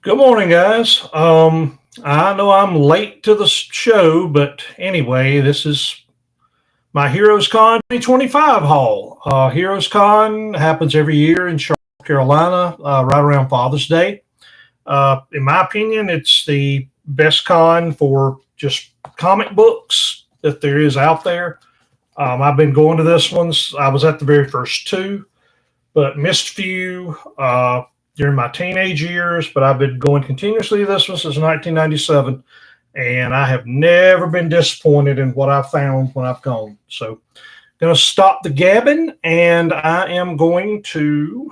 Good morning, guys. I know I'm late to the show, but anyway, this is my Heroes Con 2025 haul. Heroes Con happens every year in Charlotte, Carolina, right around Father's Day. In my opinion, it's the best con for just comic books that there is out there. I've been going to this ones. I was at the very first two, but missed a few during my teenage years. But I've been going continuously to this one since 1997, and I have never been disappointed in what I've found when I've gone. So, going to stop the gabbing, and I am going to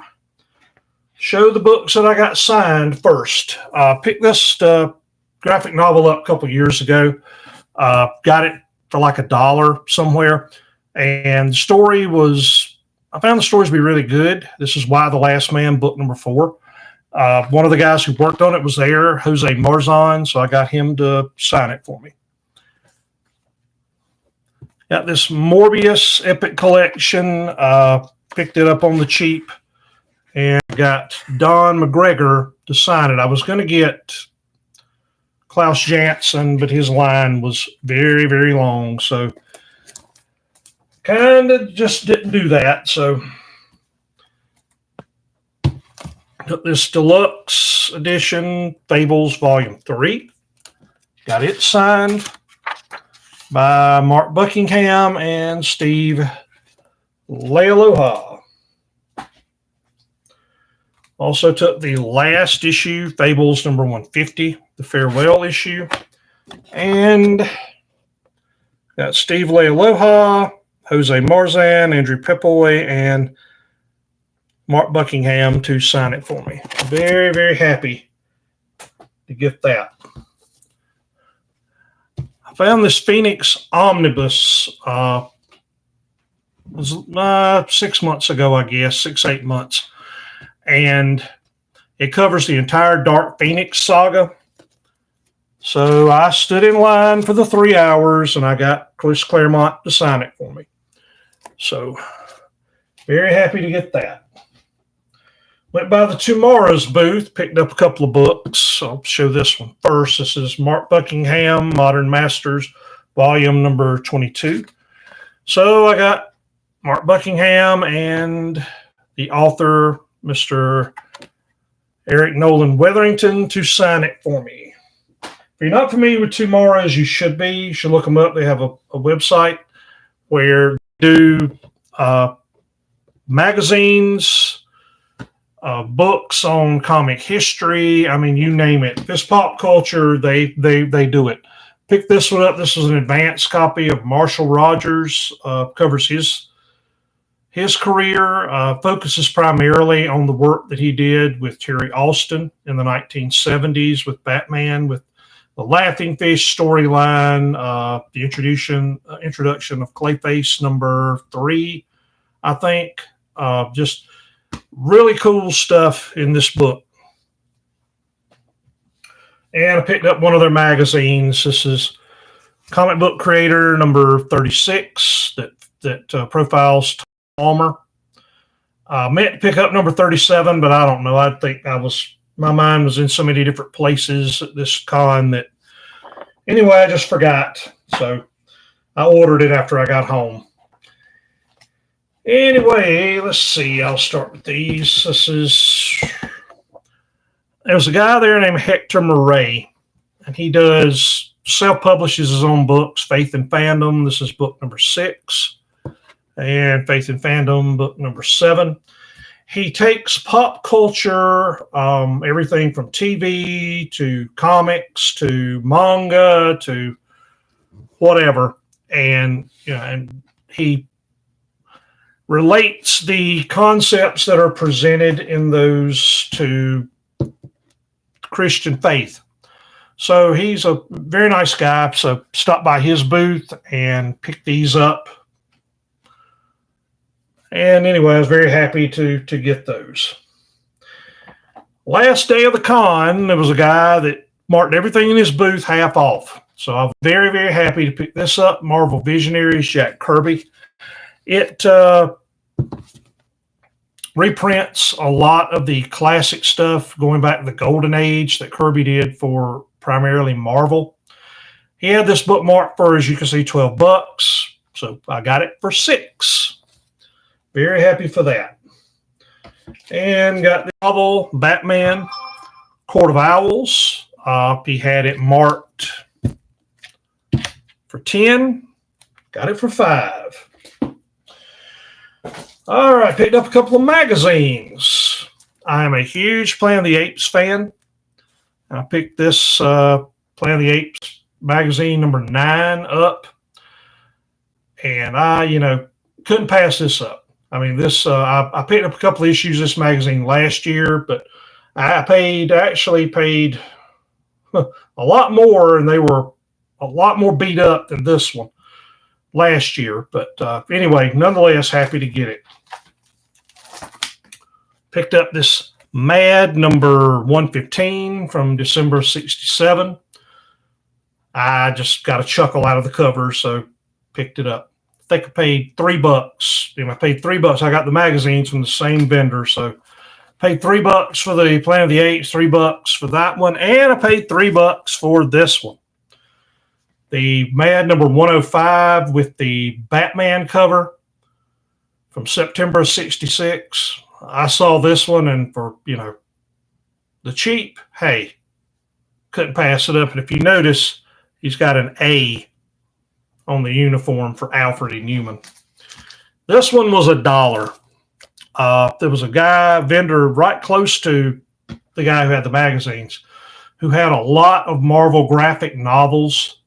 show the books that I got signed first. Picked this graphic novel up a couple years ago. Got it for like $1 somewhere, and the story was I found the stories to be really good. This is Y the Last Man, book number 4. One of the guys who worked on it was there, Jose Marzan, so I got him to sign it for me. Got this Morbius Epic Collection, picked it up on the cheap, and got Don McGregor to sign it. I was going to get Klaus Janson, but his line was very, very long, so kind of just didn't do that. So got this deluxe edition, Fables Volume 3. Got it signed by Mark Buckingham and Steve Leialoha. Also took the last issue, Fables number 150, the farewell issue. And got Steve Leialoha, Jose Marzan, Andrew Pepoy, and Mark Buckingham to sign it for me. Very, very happy to get that. I found this Phoenix Omnibus. It was 6 months ago, I guess, 6-8 months. And it covers the entire Dark Phoenix saga. So I stood in line for the 3 hours, and I got Chris Claremont to sign it for me. So, very happy to get that. Went by the Tomorrow's booth, picked up a couple of books. I'll show this one first. This is Mark Buckingham, Modern Masters, volume number 22. So, I got Mark Buckingham and the author, Mr. Eric Nolan Weatherington, to sign it for me. If you're not familiar with Tomorrow's, you should be. You should look them up. They have a website where do magazines, books on comic history. I mean, you name it. This pop culture, they do it. Pick this one up. This is an advanced copy of Marshall Rogers. Covers his career. Focuses primarily on the work that he did with Terry Austin in the 1970s with Batman, with the Laughing Fish storyline, the introduction of Clayface number 3, I think. Just really cool stuff in this book. And I picked up one of their magazines. This is Comic Book Creator number 36 that profiles Tom Palmer. Meant to pick up number 37, but I don't know. I think my mind was in so many different places at this con that anyway, I just forgot. So I ordered it after I got home. Anyway, let's see. I'll start with these. There was a guy there named Hector Murray, and he self-publishes his own books, Faith and Fandom. This is book number 6, and Faith and Fandom, book number 7. He takes pop culture, everything from TV to comics to manga to whatever, and he relates the concepts that are presented in those to Christian faith. So he's a very nice guy. So stop by his booth and pick these up. And anyway, I was very happy to get those. Last day of the con, there was a guy that marked everything in his booth half off. So I'm very, very happy to pick this up. Marvel Visionaries, Jack Kirby. It reprints a lot of the classic stuff going back to the golden age that Kirby did for primarily Marvel. He had this book marked for, as you can see, $12. So I got it for $6. Very happy for that. And got the novel Batman Court of Owls. He had it marked for 10. Got it for 5. All right, picked up a couple of magazines. I am a huge Planet of the Apes fan. I picked this Planet of the Apes magazine number 9 up. And I, couldn't pass this up. I mean, I picked up a couple of issues of this magazine last year, but I actually paid a lot more, and they were a lot more beat up than this one last year. But anyway, nonetheless, happy to get it. Picked up this Mad number 115 from December 67. I just got a chuckle out of the cover, so picked it up. I think I paid $3. I paid $3. I got the magazines from the same vendor, so paid $3 for the Planet of the Apes, $3 for that one, and I paid $3 for this one. The Mad number 105 with the Batman cover from September 66. I saw this one, and for, the cheap, hey, couldn't pass it up. And if you notice, he's got an A on the uniform for Alfred E. Newman. This one was $1. There was a vendor right close to the guy who had the magazines, who had a lot of Marvel graphic novels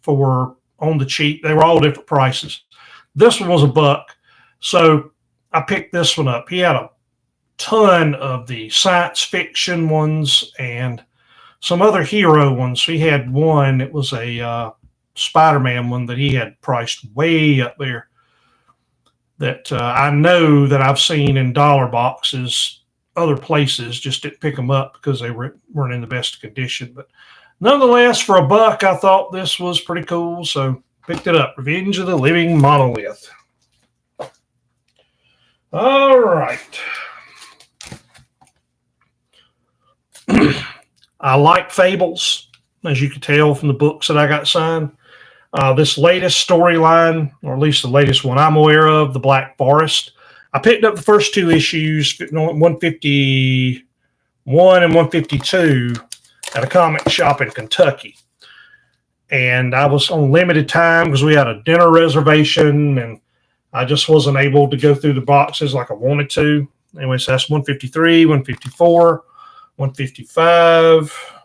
for on the cheap. They were all different prices. This one was $1. So I picked this one up. He had a ton of the science fiction ones and some other hero ones. He had one, it was a Spider-Man one that he had priced way up there that I know that I've seen in dollar boxes other places, just didn't pick them up because they weren't in the best condition. But nonetheless, for $1, I thought this was pretty cool, so picked it up. Revenge of the Living Monolith. All right. I like Fables, as you can tell from the books that I got signed. This latest storyline, or at least the latest one I'm aware of, The Black Forest. I picked up the first 2 issues, 151 and 152, at a comic shop in Kentucky. And I was on limited time because we had a dinner reservation, and I just wasn't able to go through the boxes like I wanted to. Anyway, so that's 153, 154, 155.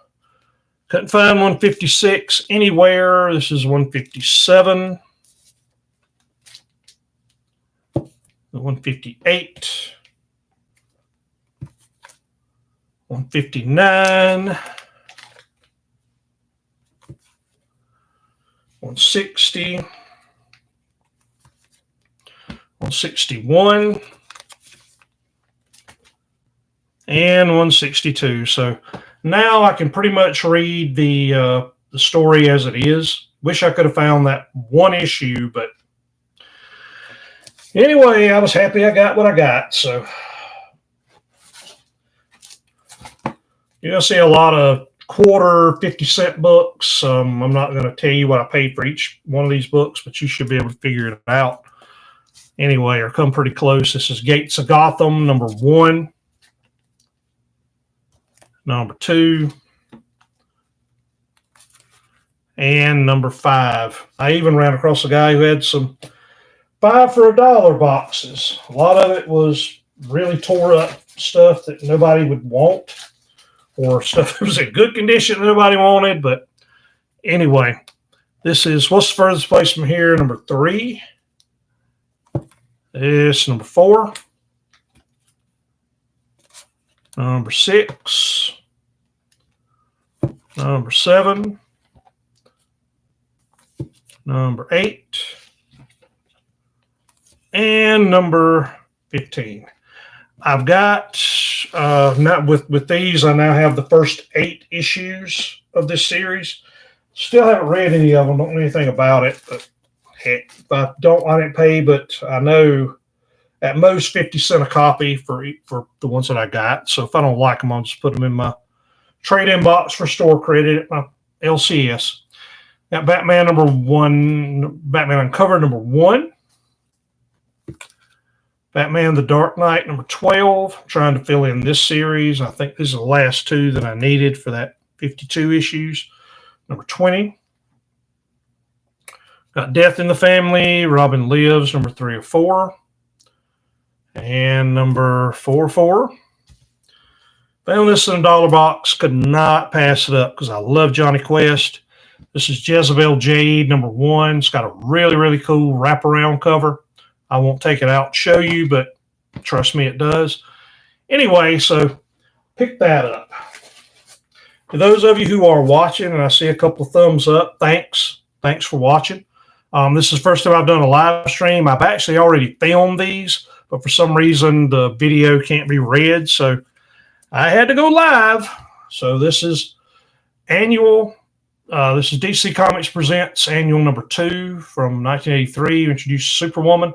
Couldn't find 156 anywhere. This is 157. 158. 159. 160. 161. And 162. So now I can pretty much read the story as it is. Wish I could have found that one issue, but anyway, I was happy I got what I got. So you're going to see a lot of quarter 50-cent books. I'm not going to tell you what I paid for each one of these books, but you should be able to figure it out anyway, or come pretty close. This is Gates of Gotham, number 1. Number 2, and number 5. I even ran across a guy who had some 5 for $1 boxes. A lot of it was really tore up stuff that nobody would want, or stuff that was in good condition that nobody wanted. But anyway, this is, what's the furthest place from here? Number 3. This number 4. Number 6. Number 7. Number 8. And number 15. I've got, not with these, I now have the first 8 issues of this series. Still haven't read any of them, don't know anything about it, but heck, if I don't, I didn't pay, but I know at most 50 cents a copy for the ones that I got. So if I don't like them, I'll just put them in my trade-in box for store credit at my LCS. Got Batman number 1, Batman Uncovered number 1. Batman The Dark Knight number 12. I'm trying to fill in this series. I think this is the last 2 that I needed for that 52 issues. Number 20. Got Death in the Family, Robin Lives, number 3 or 4. And number 4. Found this in a dollar box. Could not pass it up because I love Johnny Quest. This is Jezebel Jade, number 1. It's got a really, really cool wraparound cover. I won't take it out and show you, but trust me, it does. Anyway, so pick that up. For those of you who are watching, and I see a couple of thumbs up, thanks. Thanks for watching. This is the first time I've done a live stream. I've actually already filmed these, but for some reason the video can't be read, so I had to go live. So this is annual. This is DC Comics Presents annual number 2 from 1983. Introduced Superwoman.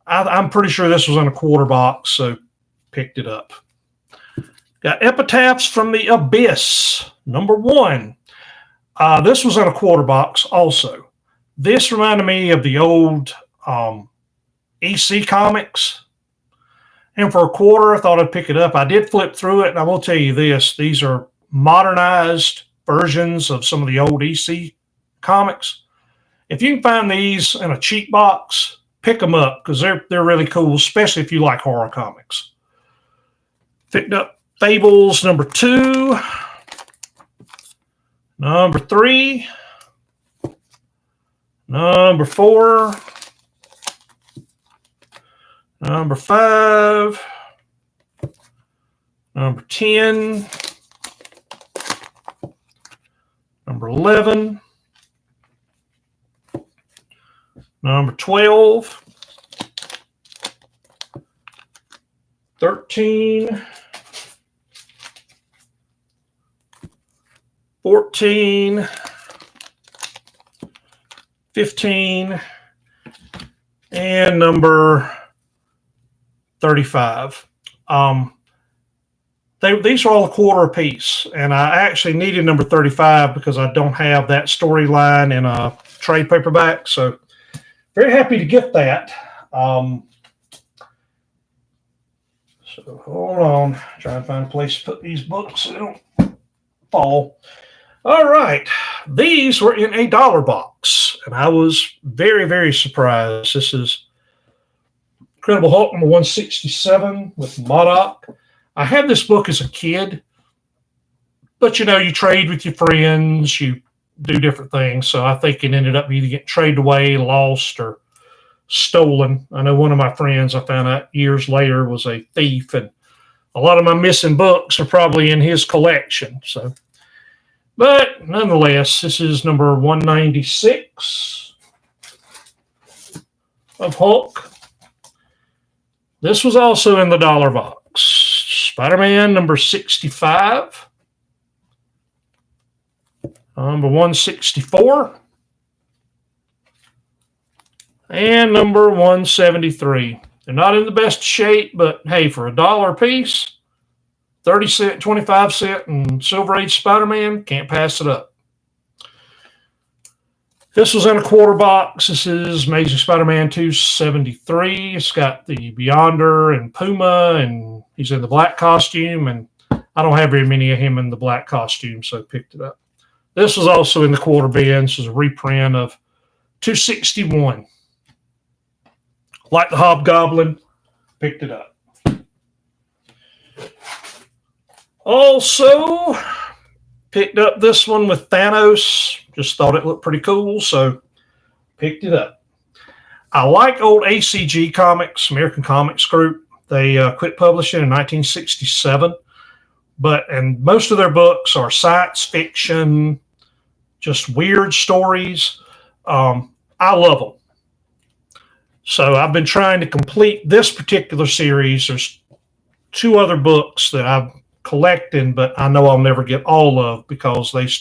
I'm pretty sure this was in a quarter box, so picked it up. Got Epitaphs from the Abyss, number 1. This was in a quarter box also. This reminded me of the old EC comics. And for a quarter, I thought I'd pick it up. I did flip through it, and I will tell you this. These are modernized versions of some of the old EC comics. If you can find these in a cheap box, pick them up because they're really cool, especially if you like horror comics. Picked up Fables number 2, number 3, number 4, number 5, number 10, number 11, number 12, 13, 14, 15, and number 35. These are all a quarter a piece, and I actually needed number 35 because I don't have that storyline in a trade paperback. So very happy to get that. So hold on, try and find a place to put these books so they don't fall. All right, these were in a dollar box, and I was very, very surprised. This is Incredible Hulk number 167 with Modoc. I had this book as a kid, but you know, you trade with your friends, you do different things. So I think it ended up either getting traded away, lost, or stolen. I know one of my friends, I found out years later, was a thief, and a lot of my missing books are probably in his collection. So, but nonetheless, this is number 196 of Hulk. This was also in the dollar box. Spider-Man number 65. Number 164. And number 173. They're not in the best shape, but hey, for a dollar a piece, 30 cent, 25 cent, and Silver Age Spider-Man, can't pass it up. This was in a quarter box. This is Amazing Spider-Man 273. It's got the Beyonder and Puma, and he's in the black costume, and I don't have very many of him in the black costume, so I picked it up. This was also in the quarter bin. This is a reprint of 261. Like the Hobgoblin, picked it up. Also, picked up this one with Thanos. Just thought it looked pretty cool, so picked it up. I like old ACG Comics, American Comics Group. They quit publishing in 1967, and most of their books are science fiction, just weird stories. I love them. So I've been trying to complete this particular series. There's 2 other books that I've collected, but I know I'll never get all of because those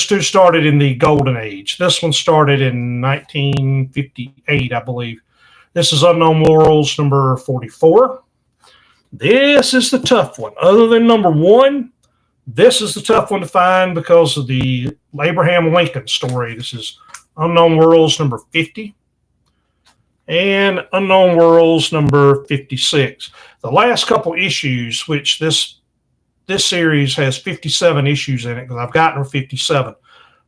2 started in the Golden Age. This one started in 1958, I believe. This is Unknown Laurels number 44. This is the tough one. Other than number 1, this is the tough one to find because of the Abraham Lincoln story. This is Unknown Laurels number 50 and Unknown Laurels number 56. The last couple issues, which this series has 57 issues in it because I've gotten her 57.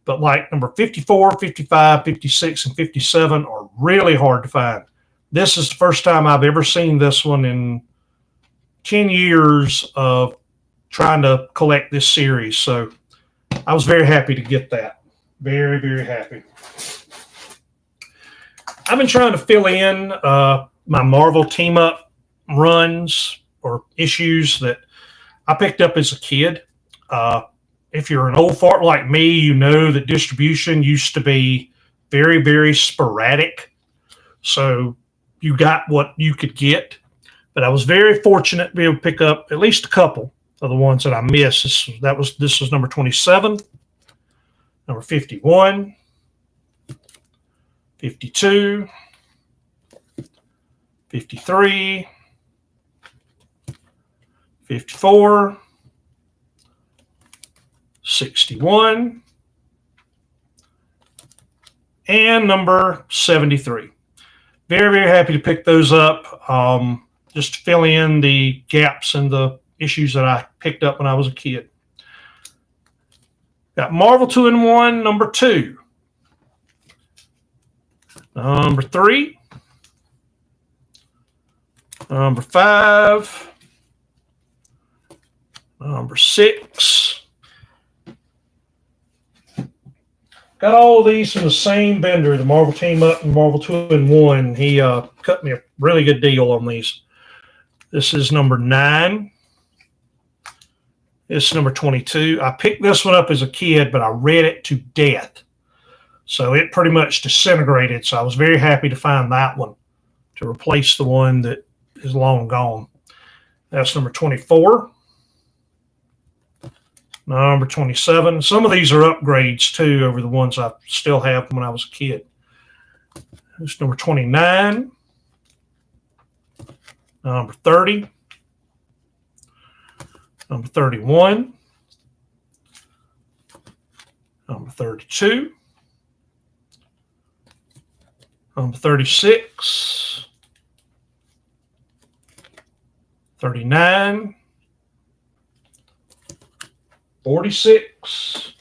But like number 54, 55, 56, and 57 are really hard to find. This is the first time I've ever seen this one in 10 years of trying to collect this series. So I was very happy to get that. Very, very happy. I've been trying to fill in my Marvel team-up runs or issues that I picked up as a kid. If you're an old fart like me, you know that distribution used to be very, very sporadic. So you got what you could get. But I was very fortunate to be able to pick up at least a couple of the ones that I missed. This was number 27, number 51, 52, 53, 54, 61, and number 73. Very, very happy to pick those up. Just to fill in the gaps in the issues that I picked up when I was a kid. Got Marvel 2-in-1, number 2. Number 3. Number 5. Number 6. Got all of these from the same vendor, the Marvel Team Up and Marvel 2-in-1. He cut me a really good deal on these. This is number 9. This is number 22. I picked this one up as a kid, but I read it to death. So it pretty much disintegrated. So I was very happy to find that one to replace the one that is long gone. That's number 24. Number 27. Some of these are upgrades, too, over the ones I still have from when I was a kid. This is number 29. Number 30, number 31, number 32, number 36, 39, 46,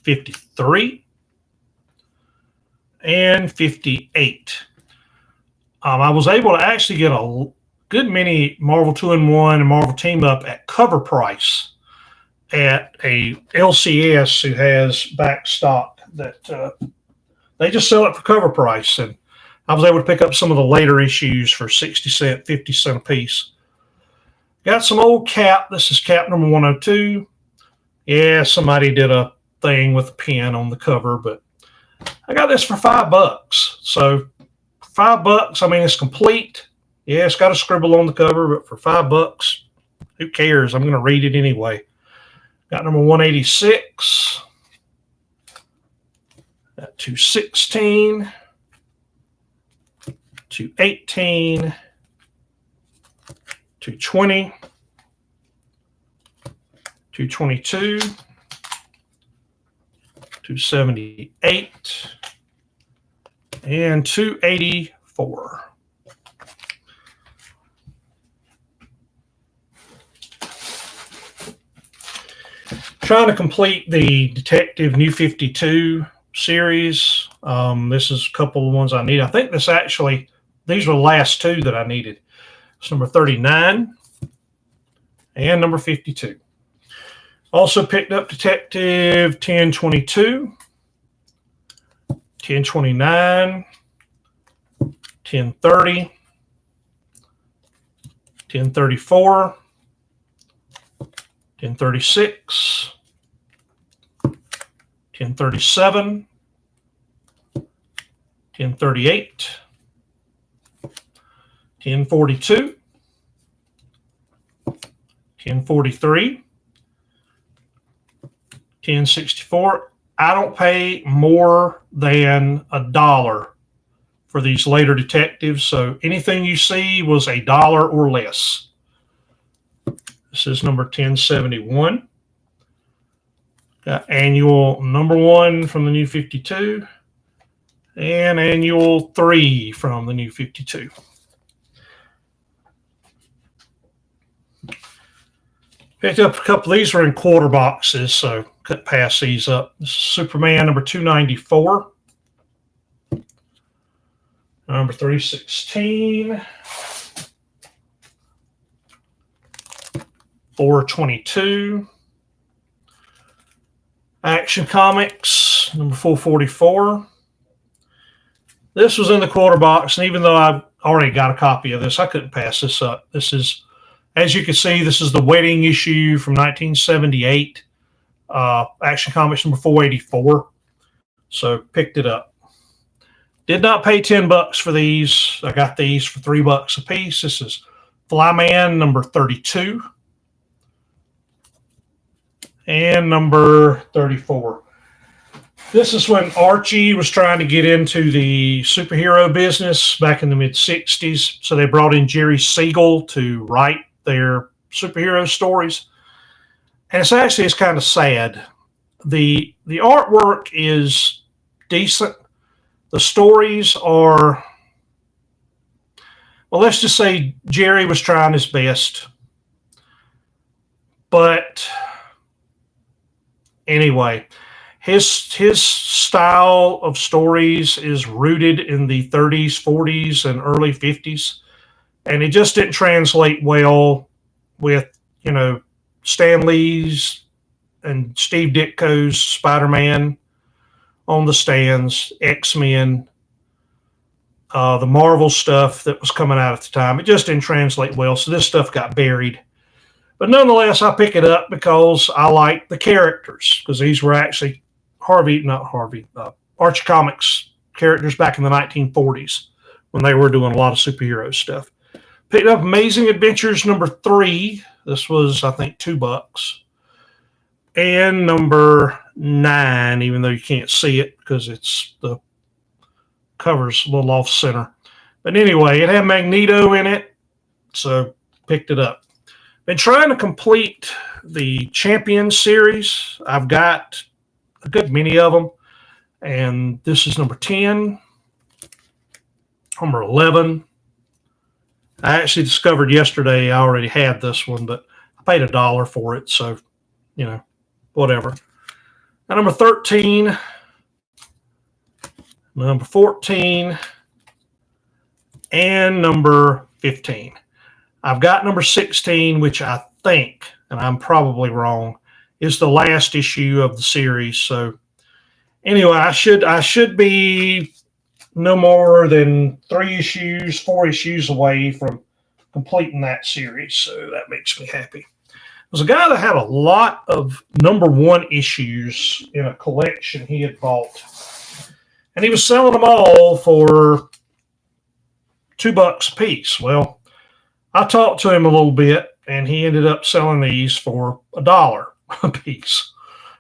53, and 58. I was able to actually get a good many Marvel 2-in-1 and Marvel Team Up at cover price at a LCS who has back stock that they just sell it for cover price. And I was able to pick up some of the later issues for 60 cents, 50 cents a piece. Got some old Cap. This is Cap number 102. Yeah, somebody did a thing with a pen on the cover, but I got this for $5. So for $5, I mean, it's complete. Yeah, it's got a scribble on the cover, but for $5, who cares? I'm going to read it anyway. Got number 186. Got 216. 218. 220. 222. 278. And 284. Trying to complete the Detective New 52 series. This is a couple of ones I need. I think these are the last two that I needed. It's number 39 and number 52. Also picked up Detective 1022, 1029, 1030, 1034, 1036, 1037, 1038, 1042, 1043, 1064. I don't pay more than $1 for these later detectives. So anything you see was $1 or less. This is number 1071. Got annual number 1 from the New 52 and annual 3 from the New 52. Picked up a couple of these are in quarter boxes, so couldn't pass these up. This is Superman number 294. Number 316. 422. Action Comics number 444. This was in the quarter box, and even though I already got a copy of this, I couldn't pass this up. This is, as you can see, this is the wedding issue from 1978. Action Comics number 484. So picked it up. Did not pay $10 for these. I got these for $3 a piece. This is Flyman number 32 and number 34. This is when Archie was trying to get into the superhero business back in the mid-60s. So they brought in Jerry Siegel to write their superhero stories. And it's kind of sad. The artwork is decent. The stories are, well, let's just say Jerry was trying his best. But anyway, his style of stories is rooted in the 30s, 40s, and early 50s. And it just didn't translate well with, Stan Lee's and Steve Ditko's Spider-Man on the stands, X-Men, the Marvel stuff that was coming out at the time. It just didn't translate well, so this stuff got buried. But nonetheless, I pick it up because I like the characters, because these were actually Archie Comics characters back in the 1940s when they were doing a lot of superhero stuff. Picked up Amazing Adventures number 3. This was, I think, $2. And number 9, even though you can't see it because it's the cover's a little off center. But anyway, it had Magneto in it, so picked it up. Been trying to complete the Champions series. I've got a good many of them, and this is number 10, number 11. I actually discovered yesterday I already had this one, but I paid $1 for it, so, whatever. And number 13, number 14, and number 15. I've got number 16, which I think, and I'm probably wrong, is the last issue of the series. So anyway, I should be no more than 4 issues away from completing that series. So that makes me happy. There's a guy that had a lot of number 1 issues in a collection he had bought, and he was selling them all for $2 a piece. Well, I talked to him a little bit, and he ended up selling these for $1 a piece.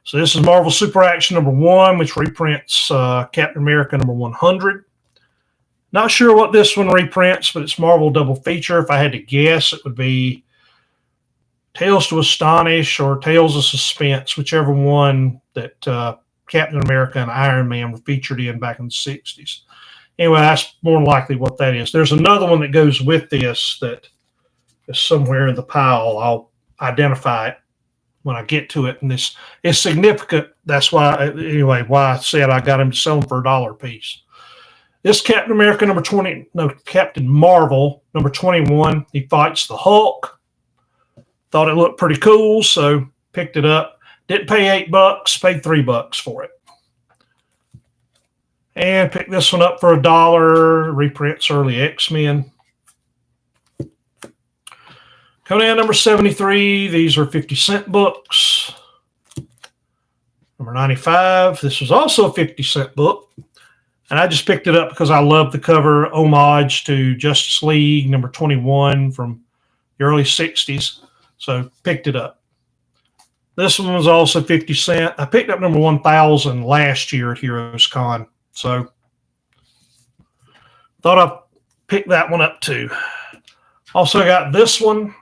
So this is Marvel Super Action number 1, which reprints Captain America number 100. Not sure what this one reprints, but it's Marvel double feature. If I had to guess, it would be Tales to Astonish or Tales of Suspense, whichever one that Captain America and Iron Man were featured in back in the 60s. Anyway, that's more than likely what that is. There's another one that goes with this that is somewhere in the pile. I'll identify it when I get to it. And this is significant. That's why I said I got him to sell them for $1 a piece. This Captain America Captain Marvel number 21. He fights the Hulk. Thought it looked pretty cool, so picked it up. Didn't pay $8, paid $3 for it. And picked this one up for $1. Reprints early X-Men. Conan number 73. These are 50-cent books. Number 95. This was also a 50-cent book. And I just picked it up because I love the cover homage to Justice League number 21 from the early 60s. So picked it up. This one was also 50 cent. I picked up number 1000 last year at Heroes Con. So thought I'd pick that one up too. Also got this one,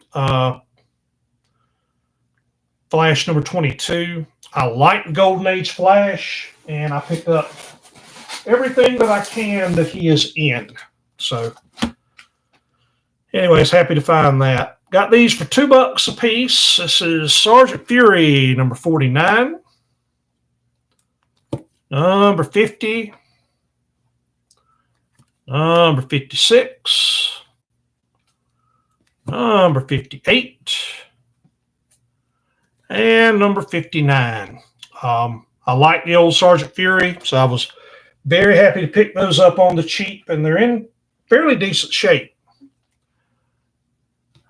Flash number 22. I like Golden Age Flash, and I picked up everything that I can that he is in. So anyways, happy to find that. Got these for $2 a piece. This is Sergeant Fury number 49, number 50, number 56, number 58, and number 59. I like the old Sergeant Fury, so I was very happy to pick those up on the cheap, and they're in fairly decent shape.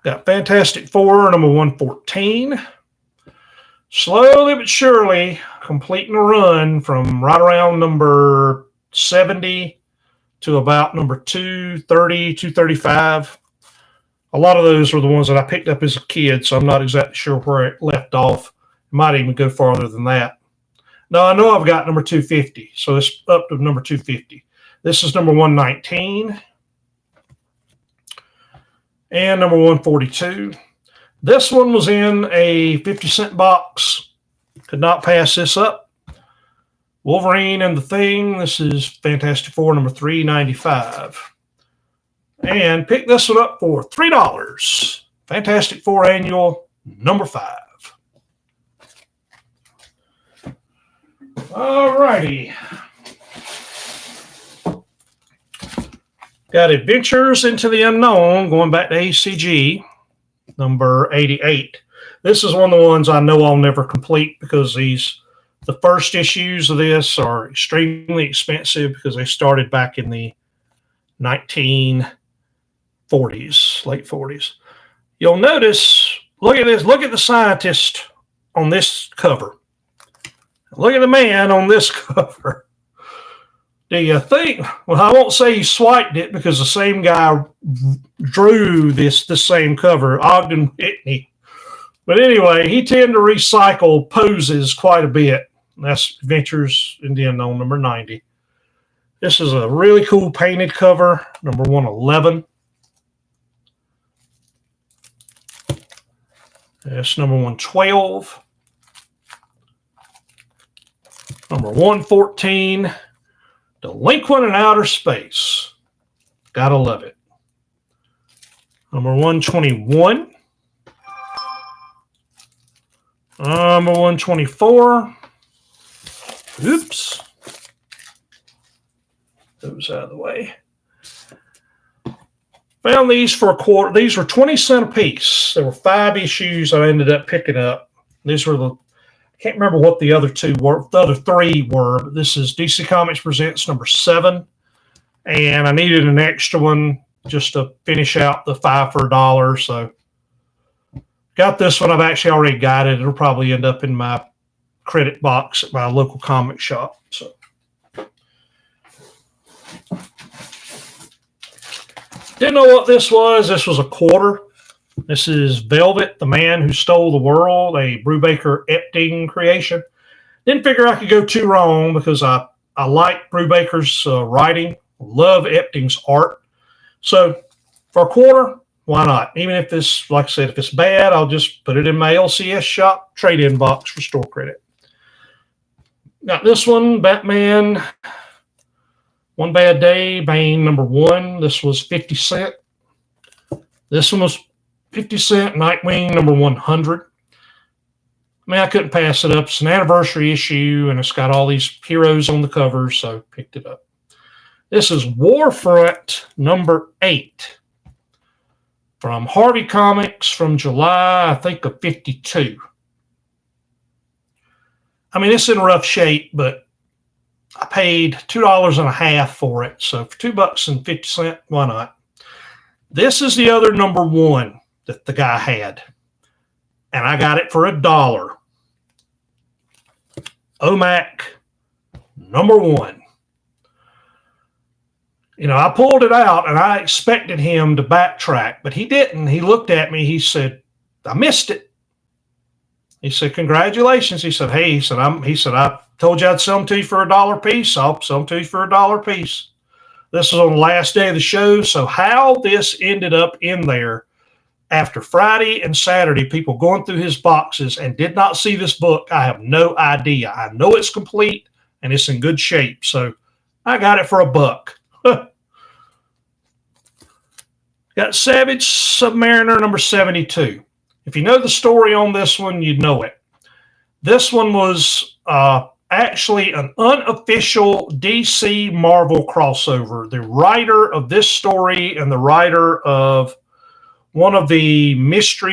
Got Fantastic Four, number 114. Slowly but surely completing a run from right around number 70 to about number 230, 235. A lot of those were the ones that I picked up as a kid, so I'm not exactly sure where it left off. It might even go farther than that. Now, I know I've got number 250, so it's up to number 250. This is number 119. And number 142. This one was in a 50-cent box. Could not pass this up. Wolverine and the Thing. This is Fantastic Four number 395. And picked this one up for $3. Fantastic Four Annual number 5. All righty. Got Adventures into the Unknown, going back to ACG, number 88. This is one of the ones I know I'll never complete because the first issues of this are extremely expensive because they started back in the 1940s, late 40s. You'll notice, look at this, look at the scientist on this cover. Look at the man on this cover. Do you think? Well, I won't say he swiped it because the same guy drew the same cover, Ogden Whitney. But anyway, he tended to recycle poses quite a bit. That's Adventures in the Unknown, number 90. This is a really cool painted cover, number 111. That's number 112. Number 114. Delinquent in Outer Space. Gotta love it. Number 121. Number 124. Oops. Those out of the way. Found these for $0.25. These were 20 cents a piece. There were 5 issues I ended up picking up. These were I can't remember what the other 3 were, but this is DC Comics Presents number 7. And I needed an extra one just to finish out the 5 for $1. So got this one. I've actually already got it. It'll probably end up in my credit box at my local comic shop. So didn't know what this was. This was a quarter. This is Velvet, the Man Who Stole the World, a Brubaker Epting creation. Didn't figure I could go too wrong because I like Brubaker's writing, love Epting's art. So for a quarter, why not? Even if this, like I said, if it's bad, I'll just put it in my LCS shop trade-in box for store credit. Got this one, Batman, One Bad Day, Bane number 1. This was 50 cents. This one was 50 cent, Nightwing number 100. I mean, I couldn't pass it up. It's an anniversary issue, and it's got all these heroes on the cover, so picked it up. This is Warfront number 8 from Harvey Comics from July, I think, of 52. I mean, it's in rough shape, but I paid $2.50 for it. So for $2.50, why not? This is the other number 1 that the guy had, and I got it for $1. OMAC number 1. You know, I pulled it out and I expected him to backtrack, but he didn't. He looked at me. He said, "I missed it." He said, congratulations. He said, hey, he said, I told you I'd sell them to you for $1 a piece. I'll sell them to you for $1 a piece. This was on the last day of the show. So how this ended up in there after Friday and Saturday, people going through his boxes and did not see this book, I have no idea. I know it's complete and it's in good shape. So I got it for $1. Got Savage Submariner number 72. If you know the story on this one, you'd know it. This one was actually an unofficial DC Marvel crossover. The writer of this story and the writer of one of the mystery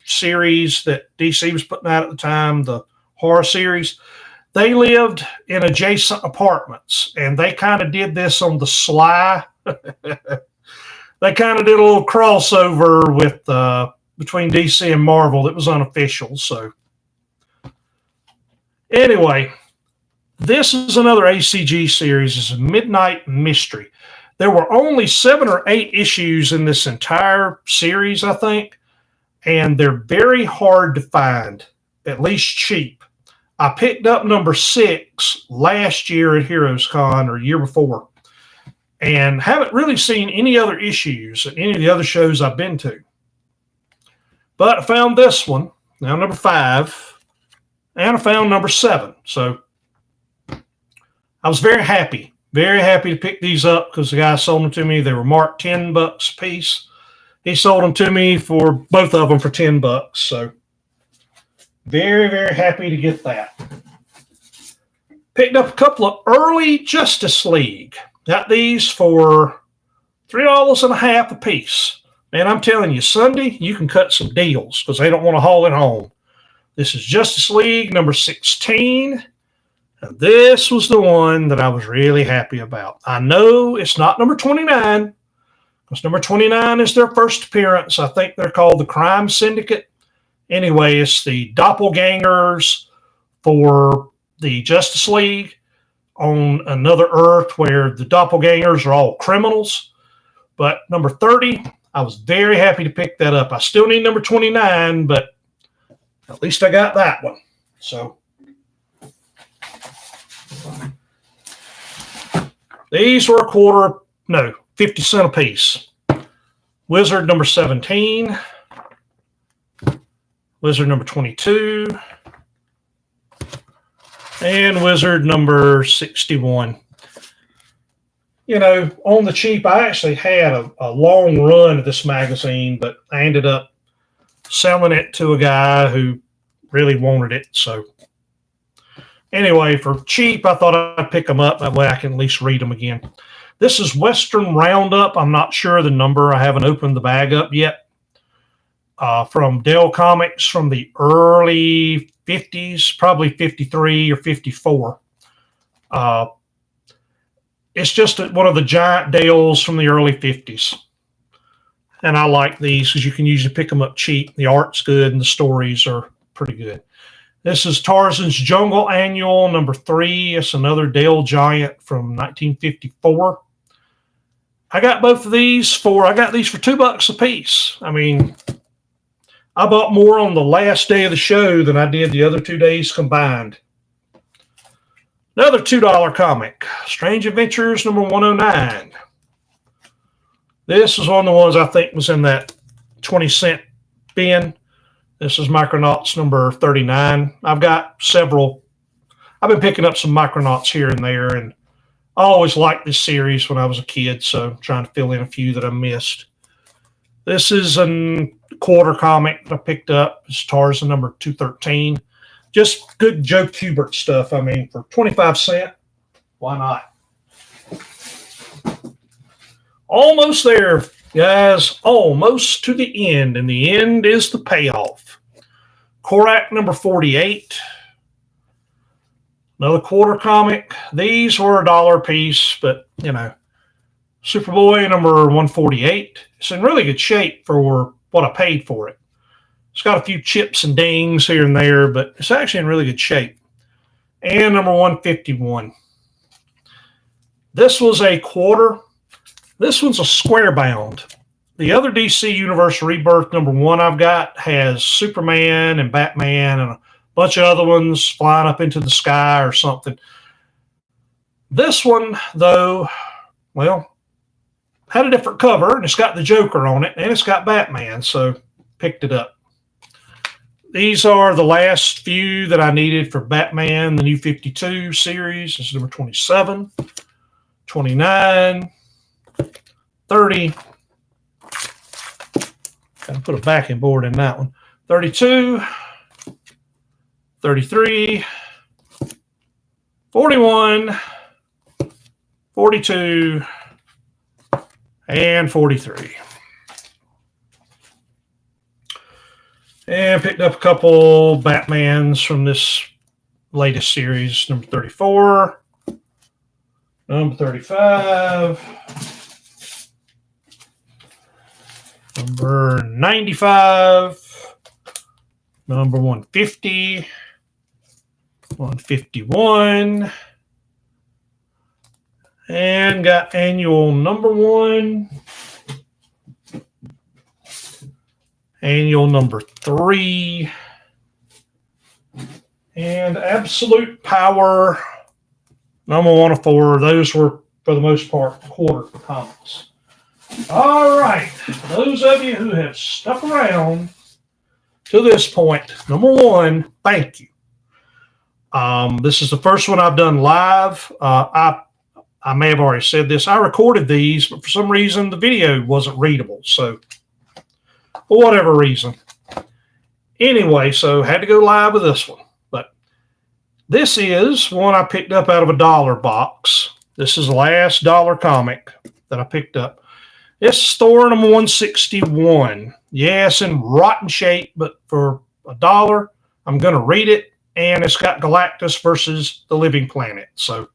series that DC was putting out at the time, the horror series, they lived in adjacent apartments, and they kind of did this on the sly. They kind of did a little crossover with between DC and Marvel that was unofficial. So anyway, this is another ACG series. It's a Midnight Mystery. There were only 7 or 8 issues in this entire series, I think, and they're very hard to find, at least cheap. I picked up number 6 last year at Heroes Con, or year before, and haven't really seen any other issues at any of the other shows I've been to. But I found this one, now number 5, and I found number 7. So I was very happy to pick these up because the guy sold them to me. They were marked $10 a piece. He sold them to me for both of them for $10. So very, very happy to get that. Picked up a couple of early Justice League. Got these for $3.50 a piece. Man, I'm telling you, Sunday, you can cut some deals because they don't want to haul it home. This is Justice League number 16. And this was the one that I was really happy about. I know it's not number 29 because number 29 is their first appearance. I think they're called the Crime Syndicate. Anyway, it's the doppelgangers for the Justice League on another Earth where the doppelgangers are all criminals. But number 30, I was very happy to pick that up. I still need number 29, but at least I got that one. So these were 50 cents a piece. Wizard number 17. Wizard number 22. And Wizard number 61. You know, on the cheap, I actually had a long run of this magazine, but I ended up selling it to a guy who really wanted it. So anyway, for cheap, I thought I'd pick them up. That way I can at least read them again. This is Western Roundup. I'm not sure the number. I haven't opened the bag up yet. From Dell Comics from the early 50s, probably 53 or 54. It's just one of the giant Dells from the early 50s. And I like these because you can usually pick them up cheap. The art's good and the stories are pretty good. This is Tarzan's Jungle Annual, number 3. It's another Dell Giant from 1954. I got both of these for $2 a piece. I mean, I bought more on the last day of the show than I did the other 2 days combined. Another $2 comic, Strange Adventures number 109. This is one of the ones I think was in that 20-cent bin. This is Micronauts number 39. I've got several. I've been picking up some Micronauts here and there, and I always liked this series when I was a kid, so I'm trying to fill in a few that I missed. This is a quarter comic that I picked up. It's Tarzan number 213. Just good Joe Kubert stuff. I mean, for 25 cents, why not? Almost there, guys. Almost to the end, and the end is the payoff. Korak number 48. Another quarter comic. These were $1 a piece, but, you know, Superboy number 148. It's in really good shape for what I paid for it. It's got a few chips and dings here and there, but it's actually in really good shape. And number 151. This was a quarter. This one's a square bound. the other DC Universe Rebirth #1 I've got has Superman and Batman and a bunch of other ones flying up into the sky or something. This one, though, well, had a different cover, and it's got the Joker on it, and it's got Batman, so picked it up. These are the last few that I needed for Batman, the New 52 series. This is number 27, 29, 30. Gotta put a backing board in that one. 32, 33, 41, 42, and 43. And picked up a couple Batmans from this latest series, number 34, number 35, number 95, number 150, 151, and got annual #1, annual #3, and absolute power #1 of 4. Those were, for the most part, quarter comics. All right, those of you who have stuck around to this point, #1, thank you. This is the first one I've done live. I may have already said this. I recorded these, but for some reason the video wasn't readable. So, for whatever reason. Anyway, so had to go live with this one. But this is one I picked up out of a dollar box. This is the last dollar comic that I picked up. It's Thor #161. Yes, in rotten shape, but for $1, I'm going to read it. And it's got Galactus versus the Living Planet. So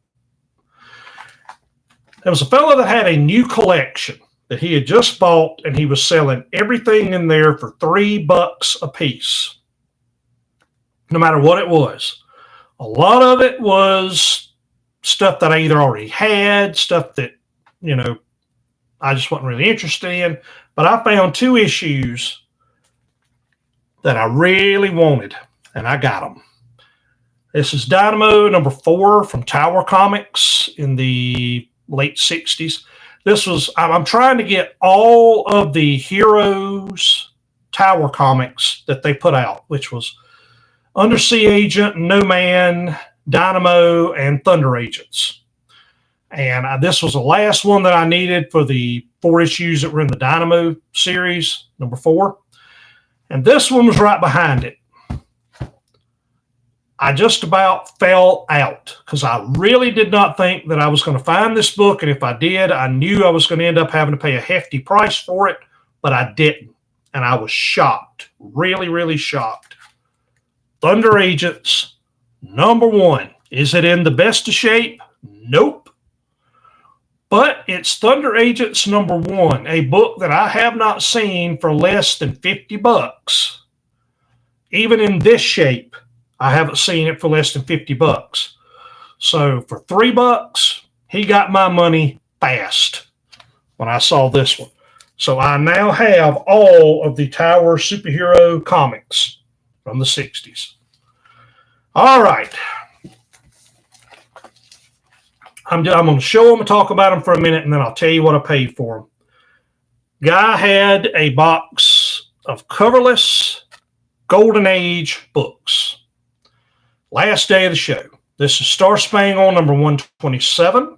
there was a fellow that had a new collection that he had just bought, and he was selling everything in there for $3 a piece, no matter what it was. A lot of it was stuff that I either already had, stuff that, I just wasn't really interested in. But I found 2 issues that I really wanted, and I got them. This is Dynamo #4 from Tower Comics in the late 60s. I'm trying to get all of the Heroes Tower comics that they put out, which was Undersea Agent, No Man, Dynamo, and Thunder Agents. And this was the last one that I needed for the 4 issues that were in the Dynamo series, #4. And this one was right behind it. I just about fell out because I really did not think that I was going to find this book. And if I did, I knew I was going to end up having to pay a hefty price for it, but I didn't. And I was shocked, really, really shocked. Thunder Agents, #1. Is it in the best of shape? Nope. But it's Thunder Agents #1, a book that I have not seen for less than $50. Even in this shape, I haven't seen it for less than $50. So for $3, he got my money fast when I saw this one. So I now have all of the Tower superhero comics from the 60s. All right. I'm going to show them and talk about them for a minute, and then I'll tell you what I paid for them. Guy had a box of coverless Golden Age books. Last day of the show. This is Star Spangled #127.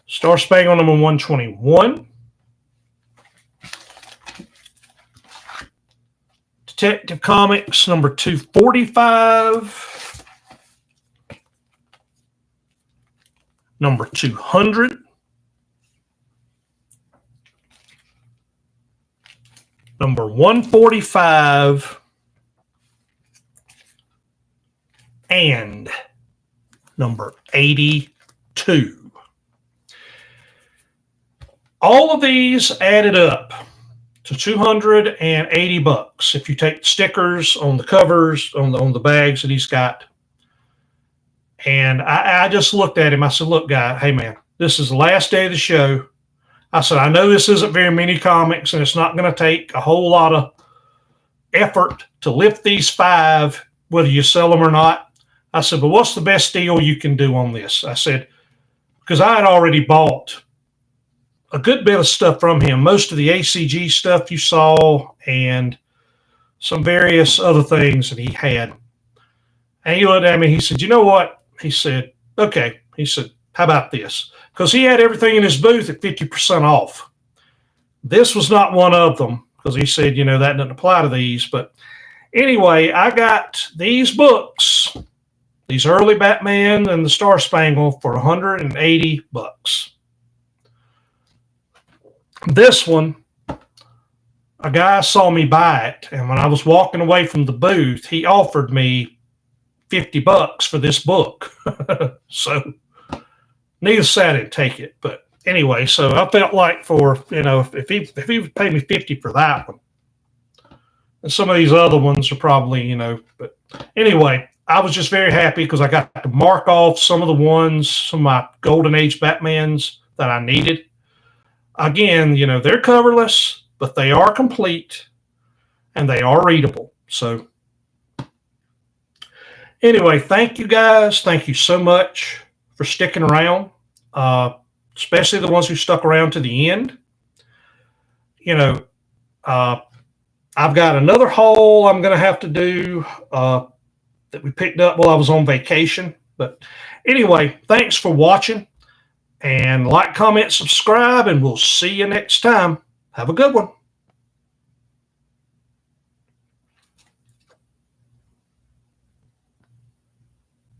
Star Spangled #121. Detective Comics #245. 200. #145. And #82. All of these added up to $280 if you take stickers on the covers, on the bags that he's got. And I just looked at him. I said, look, guy, hey, man, this is the last day of the show. I said, I know this isn't very many comics, and it's not going to take a whole lot of effort to lift these 5, whether you sell them or not. I said, but what's the best deal you can do on this? I said, because I had already bought a good bit of stuff from him, most of the ACG stuff you saw and some various other things that he had. And he looked at me, he said, you know what? He said, okay. He said, how about this? Because he had everything in his booth at 50% off. This was not one of them, because he said, that doesn't apply to these. But anyway, I got these books, these early Batman and the Star Spangled, for $180. This one, a guy saw me buy it, and when I was walking away from the booth, he offered me $50 for this book. So needless to say, I didn't take it. But anyway, so I felt like if he would pay me $50 for that one, and some of these other ones are probably, but anyway, I was just very happy because I got to mark off some of the ones, some of my Golden Age Batmans that I needed. Again, they're coverless, but they are complete and they are readable. So anyway, thank you guys. Thank you so much for sticking around, especially the ones who stuck around to the end. I've got another haul I'm going to have to do that we picked up while I was on vacation. But anyway, thanks for watching. And like, comment, subscribe, and we'll see you next time. Have a good one.